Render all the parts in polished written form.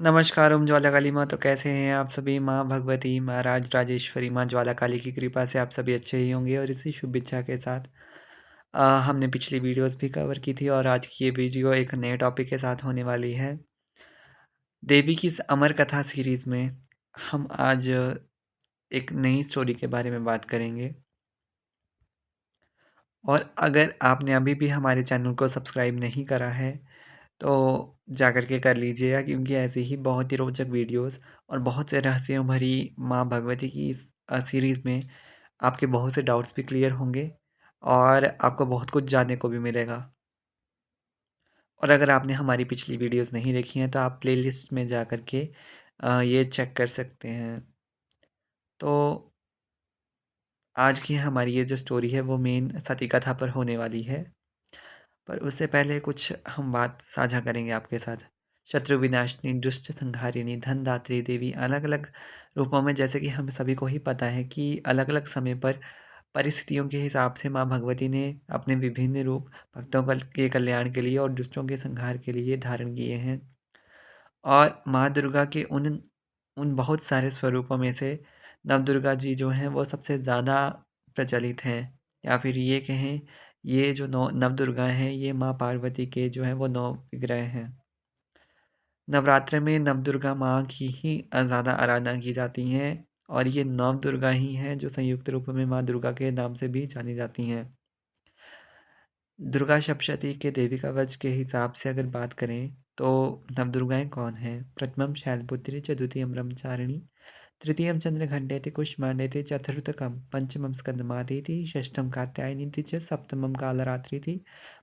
नमस्कार ओम ज्वालाकाली माँ। तो कैसे हैं आप सभी? माँ भगवती, माँ राजराजेश्वरी, माँ ज्वालाकाली की कृपा से आप सभी अच्छे ही होंगे। और इसी शुभ इच्छा के साथ हमने पिछली वीडियोस भी कवर की थी और आज की ये वीडियो एक नए टॉपिक के साथ होने वाली है। देवी की इस अमर कथा सीरीज़ में हम आज एक नई स्टोरी के बारे में बात करेंगे। और अगर आपने अभी भी हमारे चैनल को सब्सक्राइब नहीं करा है तो जाकर के कर लीजिएगा, क्योंकि ऐसी ही बहुत ही रोचक वीडियोस और बहुत से रहस्यों भरी माँ भगवती की इस सीरीज़ में आपके बहुत से डाउट्स भी क्लियर होंगे और आपको बहुत कुछ जानने को भी मिलेगा। और अगर आपने हमारी पिछली वीडियोस नहीं देखी हैं तो आप प्लेलिस्ट में जा कर के ये चेक कर सकते हैं। तो आज की हमारी ये जो स्टोरी है वो मेन सती कथा पर होने वाली है। पर उससे पहले कुछ हम बात साझा करेंगे आपके साथ। शत्रु विनाशिनी, दुष्ट संहारिणी, धनदात्री देवी अलग अलग रूपों में, जैसे कि हम सभी को ही पता है कि अलग अलग समय पर परिस्थितियों के हिसाब से माँ भगवती ने अपने विभिन्न रूप भक्तों के कल्याण के लिए और दुष्टों के संहार के लिए धारण किए हैं। और माँ दुर्गा के उन उन बहुत सारे स्वरूपों में से नवदुर्गा जी जो हैं वो सबसे ज़्यादा प्रचलित हैं, या फिर ये कहें ये जो नौ नवदुर्गा हैं ये माँ पार्वती के जो हैं वो 9 विग्रह हैं। नवरात्र में नवदुर्गा माँ की ही ज़्यादा आराधना की जाती हैं और ये नवदुर्गा ही हैं जो संयुक्त रूप में माँ दुर्गा के नाम से भी जानी जाती हैं। दुर्गा सप्तशती के देवी कवच के हिसाब से अगर बात करें तो नवदुर्गाएं कौन हैं? प्रथमम शैलपुत्री च, द्वितीयम ब्रह्मचारिणी, तृतीयम चंद्रघंटेति कुष्मांडेति, चतुर्थकम पंचमम स्कंदमादेति, षष्ठम कात्यायनीति च, सप्तमम कालरात्रिति,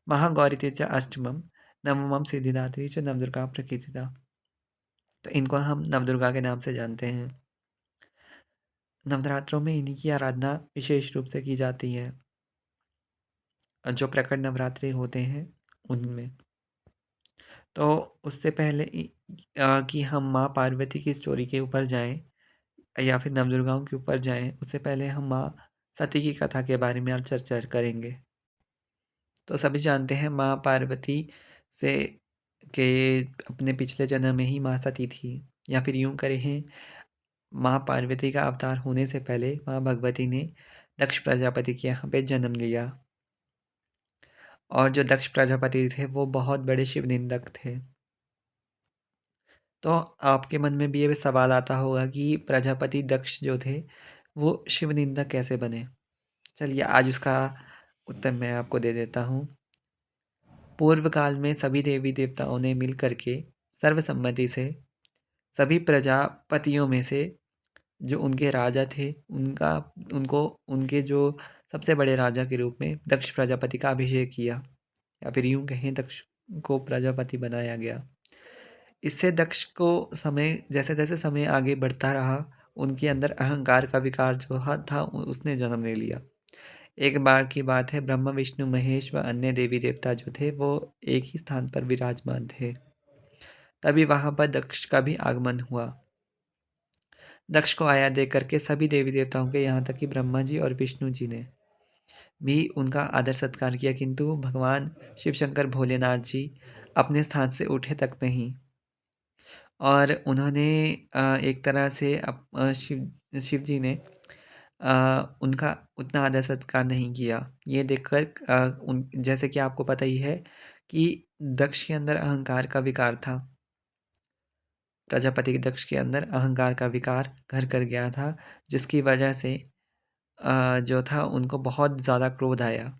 महागौरीति च, अष्टमम नवमम सिद्धिदात्री च, नवदुर्गा प्रकृतिता। तो इनको हम नवदुर्गा के नाम से जानते हैं। नवरात्रों में इन्हीं की आराधना विशेष रूप से की जाती है। जो प्रकट नवरात्रि होते हैं उनमें। तो उससे पहले कि हम माँ पार्वती की स्टोरी के ऊपर जाएं या फिर नवदुर्गाओं के ऊपर जाएं, उससे पहले हम माँ सती की कथा के बारे में आज चर्चा करेंगे। तो सभी जानते हैं माँ पार्वती से के अपने पिछले जन्म में ही माँ सती थी, या फिर यूं करें माँ पार्वती का अवतार होने से पहले माँ भगवती ने दक्ष प्रजापति के यहाँ पे जन्म लिया। और जो दक्ष प्रजापति थे वो बहुत बड़े शिव निंदक थे। तो आपके मन में भी ये सवाल आता होगा कि प्रजापति दक्ष जो थे वो शिव निंदक कैसे बने? चलिए आज उसका उत्तर मैं आपको दे देता हूँ। पूर्व काल में सभी देवी देवताओं ने मिल करके सर्वसम्मति से सभी प्रजापतियों में से जो उनके राजा थे उनका उनको उनके जो सबसे बड़े राजा के रूप में दक्ष प्रजापति का अभिषेक किया, या फिर यूं कहें दक्ष को प्रजापति बनाया गया। इससे दक्ष को समय जैसे जैसे समय आगे बढ़ता रहा उनके अंदर अहंकार का विकार जो था उसने जन्म ले लिया। एक बार की बात है, ब्रह्मा विष्णु महेश व अन्य देवी देवता जो थे वो एक ही स्थान पर विराजमान थे। तभी वहां पर दक्ष का भी आगमन हुआ। दक्ष को आया देख करके सभी देवी देवताओं के, यहाँ तक कि ब्रह्मा जी और विष्णु जी ने भी उनका आदर सत्कार किया, किंतु भगवान शिव शंकर भोलेनाथ जी अपने स्थान से उठे तक नहीं। और उन्होंने एक तरह से शिव जी ने उनका उतना आदर सत्कार नहीं किया। ये देखकर उन जैसे कि आपको पता ही है कि दक्ष के अंदर अहंकार का विकार था। प्रजापति दक्ष के अंदर अहंकार का विकार घर कर गया था, जिसकी वजह से जो था उनको बहुत ज़्यादा क्रोध आया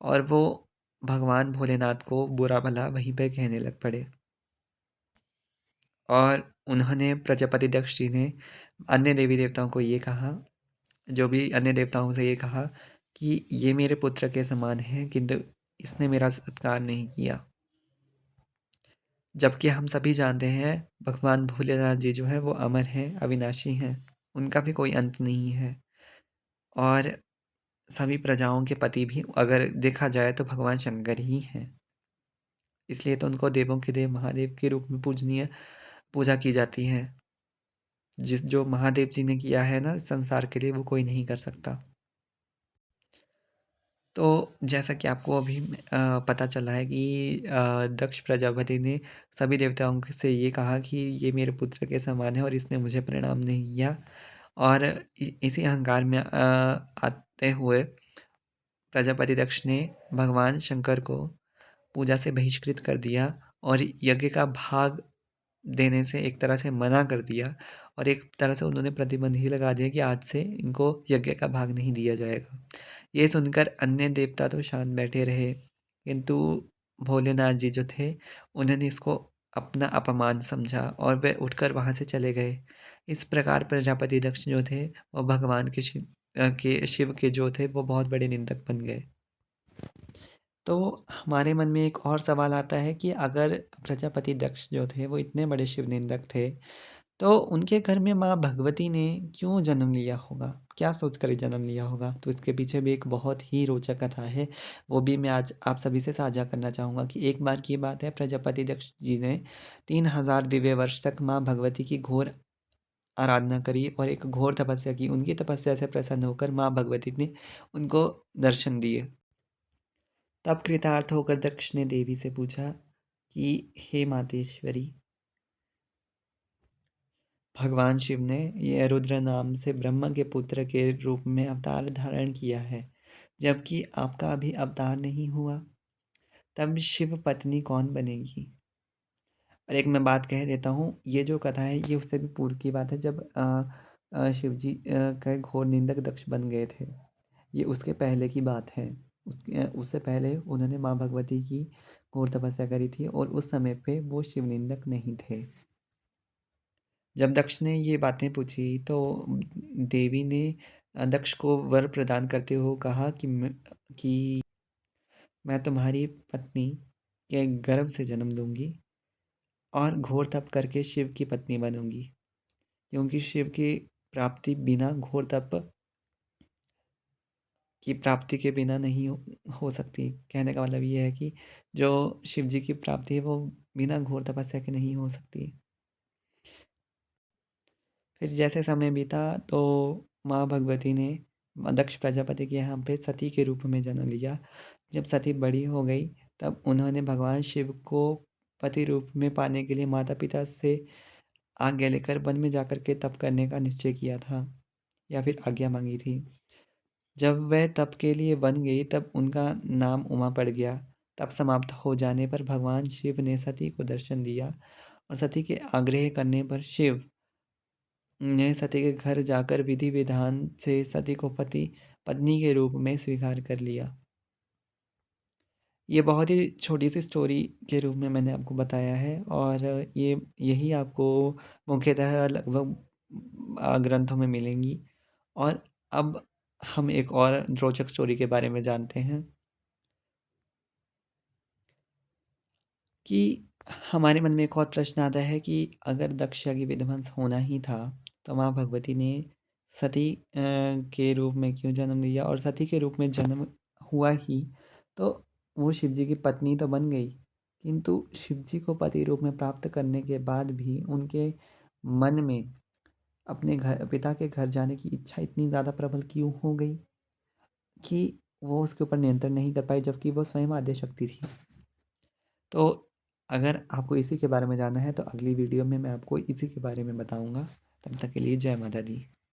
और वो भगवान भोलेनाथ को बुरा भला वहीं पे कहने लग पड़े। और उन्होंने प्रजापति दक्ष जी ने अन्य देवी देवताओं को ये कहा, जो भी अन्य देवताओं से ये कहा कि ये मेरे पुत्र के समान है, किंतु इसने मेरा सत्कार नहीं किया। जबकि हम सभी जानते हैं भगवान भोलेनाथ जी जो हैं वो अमर हैं, अविनाशी हैं, उनका भी कोई अंत नहीं है। और सभी प्रजाओं के पति भी अगर देखा जाए तो भगवान शंकर ही हैं। इसलिए तो उनको देवों के देव महादेव के रूप में पूजनीय पूजा की जाती है। जो महादेव जी ने किया है ना संसार के लिए वो कोई नहीं कर सकता। तो जैसा कि आपको अभी पता चला है कि दक्ष प्रजापति ने सभी देवताओं से ये कहा कि ये मेरे पुत्र के समान है और इसने मुझे प्रणाम नहीं किया, और इसी अहंकार में आते हुए प्रजापति दक्ष ने भगवान शंकर को पूजा से बहिष्कृत कर दिया और यज्ञ का भाग देने से एक तरह से मना कर दिया, और एक तरह से उन्होंने प्रतिबंध ही लगा दिया कि आज से इनको यज्ञ का भाग नहीं दिया जाएगा। ये सुनकर अन्य देवता तो शांत बैठे रहे, किंतु भोलेनाथ जी जो थे, उन्होंने इसको अपना अपमान समझा और वे उठकर वहाँ से चले गए। इस प्रकार प्रजापति दक्ष जो थे, वो भगवान के शिव के जो थे, वो बहुत बड़े निंदक बन गए। तो हमारे मन में एक और सवाल आता है कि अगर प्रजापति दक्ष जो थे वो इतने बड़े शिव निंदक थे, तो उनके घर में माँ भगवती ने क्यों जन्म लिया होगा? क्या सोचकर जन्म लिया होगा? तो इसके पीछे भी एक बहुत ही रोचक कथा है, वो भी मैं आज आप सभी से साझा करना चाहूँगा कि एक बार की बात है, प्रजापति दक्ष जी ने 3000 दिव्य वर्ष तक माँ भगवती की घोर आराधना करी और एक घोर तपस्या की। उनकी तपस्या से प्रसन्न होकर माँ भगवती ने उनको दर्शन दिए। तब कृतार्थ होकर दक्ष ने देवी से पूछा कि हे मातेश्वरी, भगवान शिव ने ये रुद्र नाम से ब्रह्मा के पुत्र के रूप में अवतार धारण किया है, जबकि आपका अभी अवतार नहीं हुआ, तब शिव पत्नी कौन बनेगी? और एक मैं बात कह देता हूँ, ये जो कथा है ये उससे भी पूर्व की बात है, जब शिव जी का घोर निंदक दक्ष बन गए थे। ये उसके पहले की बात है। उससे पहले उन्होंने माँ भगवती की घोर तपस्या करी थी और उस समय पे वो शिव निंदक नहीं थे। जब दक्ष ने ये बातें पूछी तो देवी ने दक्ष को वर प्रदान करते हुए कहा कि मैं तुम्हारी पत्नी के गर्भ से जन्म लूँगी और घोर तप करके शिव की पत्नी बनूँगी, क्योंकि शिव की प्राप्ति बिना घोर तप की प्राप्ति के बिना नहीं हो सकती। कहने का मतलब ये है कि जो शिव जी की प्राप्ति है वो बिना घोर तपस्या के नहीं हो सकती। फिर जैसे समय बीता तो माँ भगवती ने दक्ष प्रजापति के यहाँ पे सती के रूप में जन्म लिया। जब सती बड़ी हो गई तब उन्होंने भगवान शिव को पति रूप में पाने के लिए माता पिता से आज्ञा लेकर वन में जाकर के तप करने का निश्चय किया था, या फिर आज्ञा मांगी थी। जब वह तप के लिए बन गई तब उनका नाम उमा पड़ गया। तप समाप्त हो जाने पर भगवान शिव ने सती को दर्शन दिया और सती के आग्रह करने पर शिव ने सती के घर जाकर विधि विधान से सती को पति पत्नी के रूप में स्वीकार कर लिया। ये बहुत ही छोटी सी स्टोरी के रूप में मैंने आपको बताया है, और ये यही आपको मुख्यतः लगभग ग्रंथों में मिलेंगी। और अब हम एक और रोचक स्टोरी के बारे में जानते हैं कि हमारे मन में एक और प्रश्न आता है कि अगर दक्ष यज्ञ विध्वंस होना ही था, तो माँ भगवती ने सती के रूप में क्यों जन्म लिया? और सती के रूप में जन्म हुआ ही तो वो शिव जी की पत्नी तो बन गई, किंतु शिव जी को पति रूप में प्राप्त करने के बाद भी उनके मन में अपने घर पिता के घर जाने की इच्छा इतनी ज़्यादा प्रबल क्यों हो गई कि वो उसके ऊपर नियंत्रण नहीं कर पाई, जबकि वो स्वयं आद्य शक्ति थी। तो अगर आपको इसी के बारे में जानना है तो अगली वीडियो में मैं आपको इसी के बारे में बताऊंगा। तब तक के लिए जय माता दी।